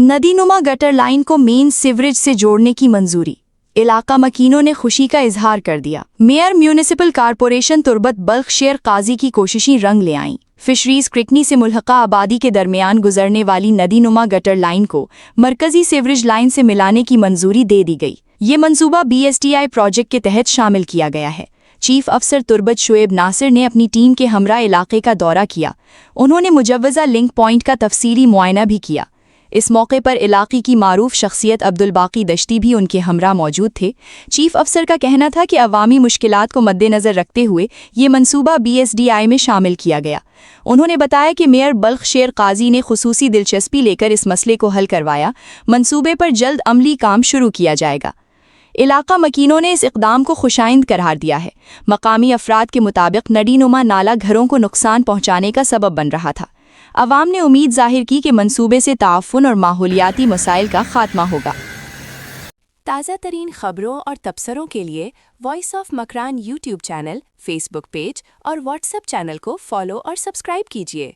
नदीनुमा gutter line को main sewerage से जोड़ने की मंजूरी। इलाका मकीनों ने खुशी का इजहार कर दिया। Mayor municipal corporation Turbat Balkh शेर काजी की कोशिशें रंग ले आईं। फिशरीज क्रिकनी से मुल्हका आबादी के दरमियान गुजरने वाली नदीनुमा गटर लाइन को मरकजी सीवरेज लाइन से मिलाने की मंजूरी दे दी गई। ये मंसूबा BSTI प्रोजेक्ट के तहत शामिल किया गया है। चीफ अफसर तुर्बत शुएब नासिर ने अपनी टीम के हमरा इलाके का दौरा किया। उन्होंने मुजव्वजा लिंक पॉइंट का तफसीली मुआयना भी किया। इस मौके पर इलाके की मारूफ शख्सियत अब्दुल बाकी दश्ती भी उनके हमरा मौजूद थे। चीफ अफसर का कहना था कि अवामी मुश्किलात को मद्देनज़र रखते हुए ये मंसूबा BSDI में शामिल किया गया। उन्होंने बताया कि मेयर बल्ख शेर काजी ने खुसूसी दिलचस्पी लेकर इस मसले को हल करवाया। मंसूबे पर जल्द अमली काम शुरू किया जाएगा। इलाका मकीनों ने इस इक़दाम को खुशाइंद करार दिया है। मकामी अफराद के मुताबिक नदीनुमा नाला घरों को नुकसान पहुंचाने का सबब बन रहा था। अवाम ने उम्मीद जाहिर की कि मंसूबे से ताफ़ुन और माहौलियाती मसाइल का खात्मा होगा। ताज़ा तरीन खबरों और तबसरों के लिए voice of Makran YouTube channel, Facebook page और WhatsApp चैनल को फॉलो और सब्सक्राइब कीजिए।